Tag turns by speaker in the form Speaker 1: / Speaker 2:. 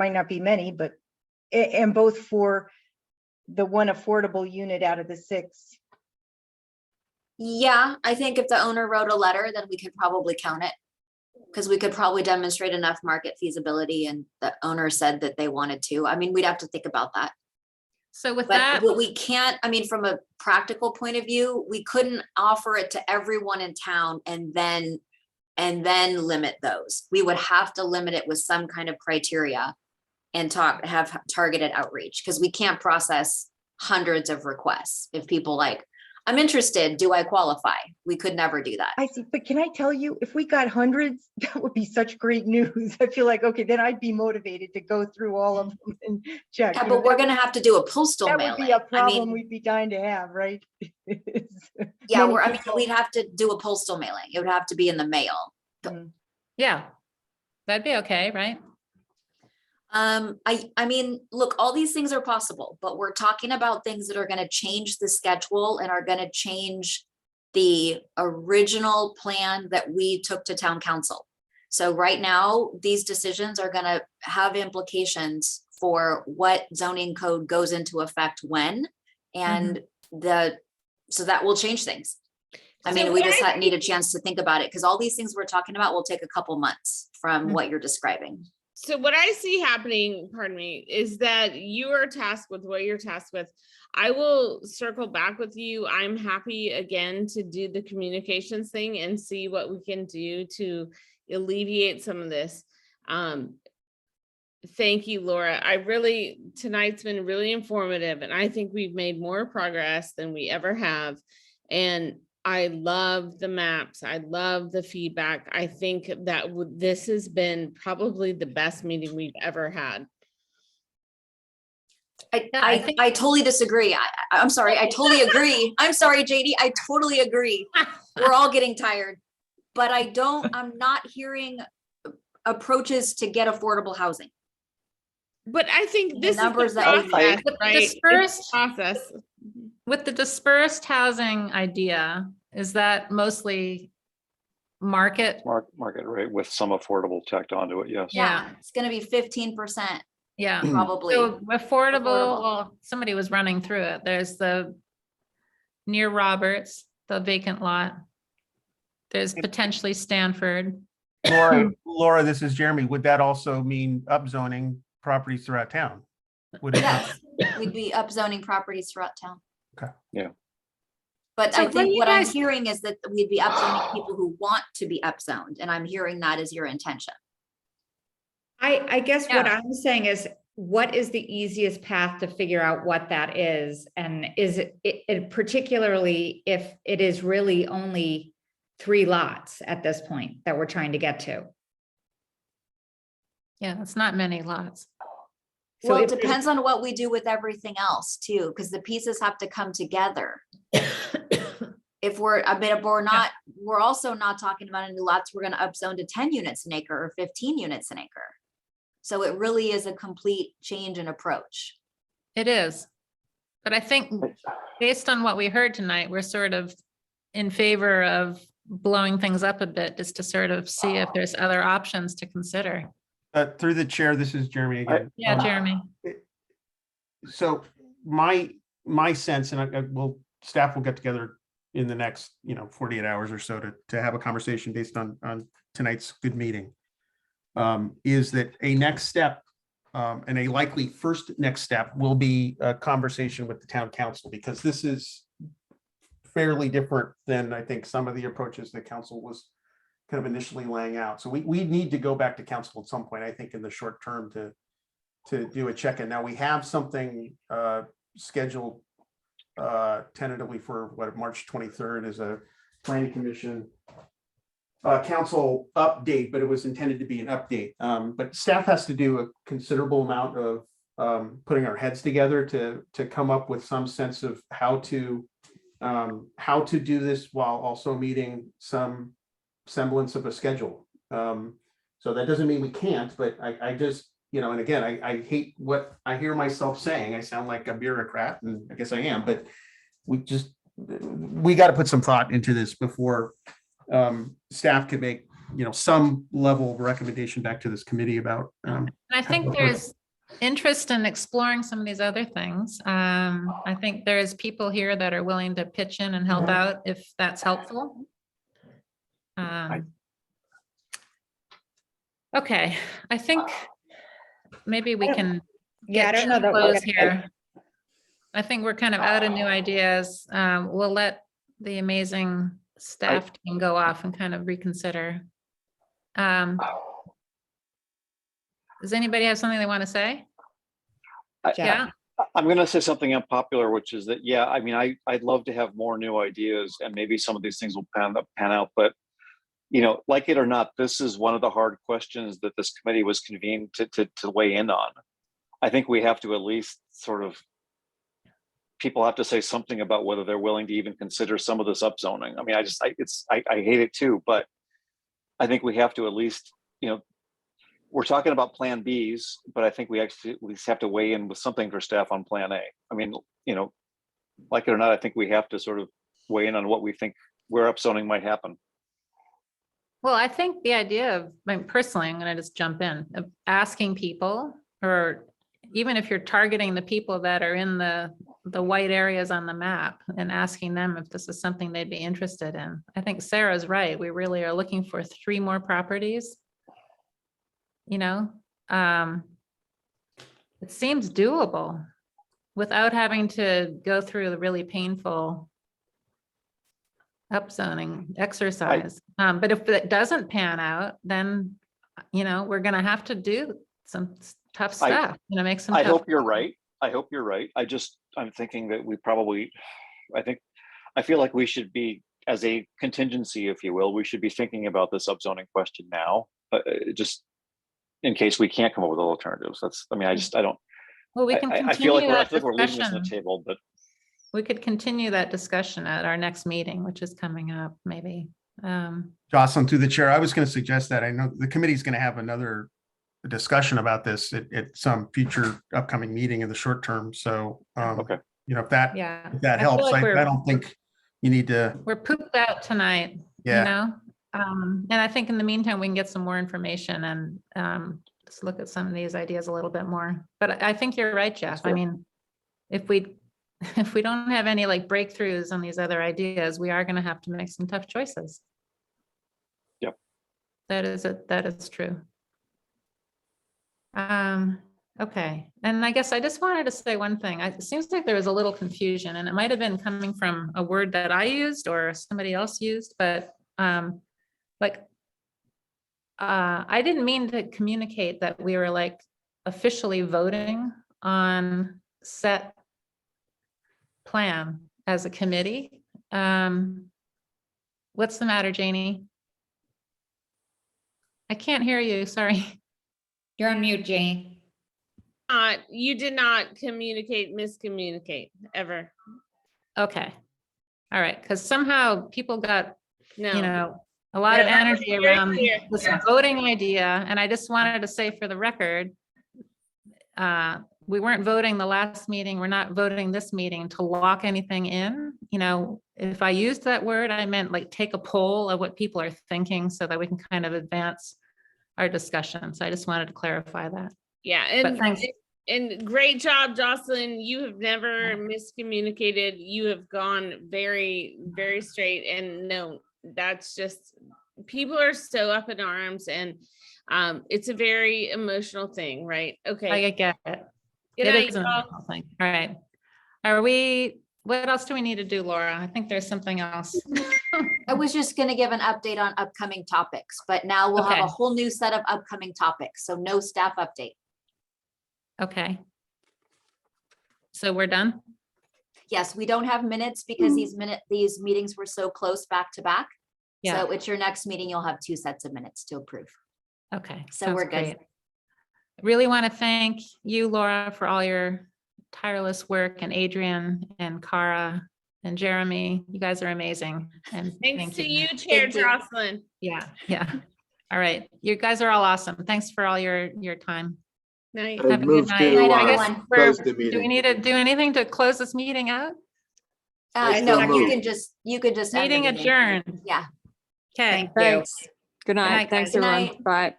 Speaker 1: might not be many, but, and both for the one affordable unit out of the 6.
Speaker 2: Yeah, I think if the owner wrote a letter, then we could probably count it. Because we could probably demonstrate enough market feasibility and the owner said that they wanted to. I mean, we'd have to think about that.
Speaker 3: So with
Speaker 2: But
Speaker 3: that,
Speaker 2: what we can't, I mean, from a practical point of view, we couldn't offer it to everyone in town and then limit those. We would have to limit it with some kind of criteria and have targeted outreach, because we can't process hundreds of requests. If people like, I'm interested, do I qualify? We could never do that.
Speaker 1: I see, but can I tell you, if we got hundreds, that would be such great news. I feel like, okay, then I'd be motivated to go through all of them and check.
Speaker 2: Yeah,
Speaker 1: You know,
Speaker 2: but we're gonna have to do a postal
Speaker 1: that
Speaker 2: mailing.
Speaker 1: would be a
Speaker 2: I
Speaker 1: problem
Speaker 2: mean,
Speaker 1: we'd be dying to have, right?
Speaker 2: yeah,
Speaker 1: Many
Speaker 2: I mean,
Speaker 1: people.
Speaker 2: we'd have to do a postal mailing. It would have to be in the mail.
Speaker 3: yeah, that'd be okay, right?
Speaker 2: I mean, look, all these things are possible, but we're talking about things that are gonna change the schedule and are gonna change the original plan that we took to town council. So right now, these decisions are gonna have implications for what zoning code goes into effect when, and so that will change things. I mean, we just need a chance to think about it, because all these things we're talking about will take a couple months from what you're describing.
Speaker 4: So what I see happening, pardon me, is that you are tasked with what you're tasked with. I will circle back with you. I'm happy again to do the communications thing and see what we can do to alleviate some of this. Thank you, Laura. Tonight's been really informative, and I think we've made more progress than we ever have. And I love the maps. I love the feedback. I think that this has been probably the best meeting we've ever had.
Speaker 2: I totally disagree. I'm sorry. I totally agree. I'm sorry, JD. I totally agree. We're all getting tired, but I'm not hearing approaches to get affordable housing.
Speaker 4: But I think
Speaker 2: The
Speaker 4: this is
Speaker 2: numbers
Speaker 4: the
Speaker 2: that we
Speaker 4: process,
Speaker 3: With the
Speaker 4: right? It's
Speaker 3: dispersed-
Speaker 4: the process.
Speaker 3: With the dispersed housing idea, is that mostly market?
Speaker 5: Market rate with some affordable tacked onto it, yes.
Speaker 3: Yeah.
Speaker 2: It's gonna be 15%,
Speaker 3: Yeah.
Speaker 2: probably.
Speaker 3: So affordable,
Speaker 2: Affordable.
Speaker 3: well, somebody was running through it. There's the near Roberts, the vacant lot. There's potentially Stanford.
Speaker 6: Laura, this is Jeremy. Would that also mean upzoning properties throughout town? Would it?
Speaker 2: Yes, we'd be upzoning properties throughout town.
Speaker 6: Okay.
Speaker 5: Yeah.
Speaker 2: But
Speaker 3: So
Speaker 2: I
Speaker 3: when
Speaker 2: think
Speaker 3: you
Speaker 2: what I'm
Speaker 3: guys-
Speaker 2: hearing is that we'd be upzoning people who want to be upzoned, and I'm hearing that as your intention.
Speaker 7: I guess what
Speaker 3: Yeah.
Speaker 7: I'm saying is, what is the easiest path to figure out what that is? And is it particularly if it is really only 3 lots at this point that we're trying to get to?
Speaker 3: Yeah, it's not many lots.
Speaker 7: So
Speaker 2: Well, it
Speaker 7: if there's-
Speaker 2: depends on what we do with everything else too, because the pieces have to come together. If we're we're also not talking about any lots we're gonna upzone to 10 units an acre or 15 units an acre. So it really is a complete change in approach.
Speaker 3: It is. But I think based on what we heard tonight, we're sort of in favor of blowing things up a bit, just to sort of see if there's other options to consider.
Speaker 6: Through the chair, this is Jeremy again.
Speaker 3: Yeah, Jeremy.
Speaker 6: So my sense, and staff will get together in the next, 48 hours or so to have a conversation based on tonight's good meeting. Is that a next step, and a likely first next step will be a conversation with the town council, because this is fairly different than I think some of the approaches that council was kind of initially laying out. So we need to go back to council at some point, I think, in the short term to do a check-in. Now, we have something scheduled tentatively for March 23rd is a planning commission council update, but it was intended to be an update. But staff has to do a considerable amount of putting our heads together to come up with some sense of how to do this while also meeting some semblance of a schedule. So that doesn't mean we can't, but I just, and again, I hate what I hear myself saying. I sound like a bureaucrat, and I guess I am, but we got to put some thought into this before staff can make some level of recommendation back to this committee about.
Speaker 3: And I think there's interest in exploring some of these other things. I think there's people here that are willing to pitch in and help out if that's helpful. Okay, I think maybe we can
Speaker 7: Yeah, I
Speaker 3: get
Speaker 7: don't know
Speaker 3: to
Speaker 7: that we're
Speaker 3: close
Speaker 7: gonna-
Speaker 3: here. I think we're kind of out of new ideas. We'll let the amazing staff team go off and kind of reconsider. Does anybody have something they want to say?
Speaker 7: Jeff.
Speaker 3: Yeah,
Speaker 5: I'm going to say something unpopular, which is that, yeah, I mean, I'd love to have more new ideas and maybe some of these things will pan out, but like it or not, this is one of the hard questions that this committee was convened to weigh in on. I think we have to at least sort of, people have to say something about whether they're willing to even consider some of this upzoning. I mean, I hate it too, but I think we have to at least, we're talking about plan Bs, but I think we have to weigh in with something for staff on plan A. I mean, like it or not, I think we have to sort of weigh in on what we think, where upzoning might happen.
Speaker 3: well, I think the idea of, personally, I'm going to just jump in, of asking people, or even if you're targeting the people that are in the white areas on the map and asking them if this is something they'd be interested in. I think Sarah's right. We really are looking for 3 more properties. It seems doable without having to go through the really painful upzoning exercise. But if it doesn't pan out, then, we're going to have to do some tough stuff, make some.
Speaker 5: I
Speaker 3: tough
Speaker 5: hope you're
Speaker 3: calls.
Speaker 5: right. I hope you're right. I'm thinking that I feel like we should be, as a contingency, if you will, we should be thinking about this upzoning question now, just in case we can't come up with alternatives. I don't,
Speaker 3: Well, we can
Speaker 5: I feel
Speaker 3: continue
Speaker 5: like
Speaker 3: that
Speaker 5: we're leaving this on the
Speaker 3: discussion.
Speaker 5: table, but
Speaker 3: We could continue that discussion at our next meeting, which is coming up, maybe.
Speaker 6: Jocelyn, through the chair, I was going to suggest that. I know the committee's going to have another discussion about this at some future upcoming meeting in the short term. So,
Speaker 5: Okay.
Speaker 6: if that
Speaker 3: Yeah.
Speaker 6: that
Speaker 3: I feel
Speaker 6: helps,
Speaker 3: like
Speaker 6: I don't think you need to.
Speaker 3: We're pooped out tonight,
Speaker 6: Yeah.
Speaker 3: And I think in the meantime, we can get some more information and just look at some of these ideas a little bit more. But I think you're right, Jeff. I
Speaker 5: fair.
Speaker 3: mean, if we don't have any breakthroughs on these other ideas, we are going to have to make some tough choices.
Speaker 5: Yep.
Speaker 3: That is true. Okay. And I guess I just wanted to say one thing. It seems like there was a little confusion, and it might have been coming from a word that I used or somebody else used, but I didn't mean to communicate that we were officially voting on set plan as a committee. What's the matter, Janie? I can't hear you, sorry.
Speaker 7: You're on mute, Jane.
Speaker 4: You did not miscommunicate ever.
Speaker 3: Okay. All right, because somehow people got,
Speaker 4: No.
Speaker 3: a lot of
Speaker 4: Yeah, that was
Speaker 3: energy
Speaker 4: very
Speaker 3: around
Speaker 4: clear.
Speaker 3: this
Speaker 4: Yeah.
Speaker 3: voting idea. And I just wanted to say for the record, we weren't voting the last meeting. We're not voting this meeting to lock anything in. If I used that word, I meant take a poll of what people are thinking so that we can kind of advance our discussion. So I just wanted to clarify that.
Speaker 4: Yeah,
Speaker 3: But thanks.
Speaker 4: and great job, Jocelyn. You have never miscommunicated. You have gone very, very straight. And no, that's just, people are so up in arms, and it's a very emotional thing, right? Okay.
Speaker 3: I get it.
Speaker 4: Good
Speaker 3: It
Speaker 4: night,
Speaker 3: is an
Speaker 4: y'all.
Speaker 3: emotional thing. All right. What else do we need to do, Laura? I think there's something else.
Speaker 2: I was just gonna give an update on upcoming topics, but now we'll have
Speaker 3: Okay.
Speaker 2: a whole new set of upcoming topics, so no staff update.
Speaker 3: Okay. So we're done?
Speaker 2: Yes, we don't have minutes because these meetings were so close back to back.
Speaker 3: Yeah.
Speaker 2: So at your next meeting, you'll have 2 sets of minutes to approve.
Speaker 3: Okay.
Speaker 2: So
Speaker 3: sounds
Speaker 2: we're good.
Speaker 3: great. Really want to thank you, Laura, for all your tireless work, and Adrian and Cara and Jeremy. You guys are amazing. And
Speaker 4: Thanks
Speaker 3: thank
Speaker 4: to you, Chair
Speaker 2: Thank you.
Speaker 4: Jocelyn.
Speaker 3: Yeah, yeah. All right. You guys are all awesome. Thanks for all your time.
Speaker 4: Night.
Speaker 8: I
Speaker 3: Have a good
Speaker 8: move
Speaker 3: night.
Speaker 8: to,
Speaker 2: Night,
Speaker 3: I guess
Speaker 2: everyone.
Speaker 8: close the
Speaker 3: do we
Speaker 8: meeting.
Speaker 3: need to do anything to close this meeting out?
Speaker 8: I
Speaker 2: No,
Speaker 8: so
Speaker 2: you
Speaker 8: moved.
Speaker 2: can just end the
Speaker 3: Meeting adjourned.
Speaker 2: Yeah.
Speaker 3: Okay.
Speaker 7: Thank you.
Speaker 2: Thanks.
Speaker 3: night,
Speaker 8: Good night. Thanks,
Speaker 3: guys.
Speaker 2: Good
Speaker 8: everyone.
Speaker 2: night.
Speaker 8: Bye.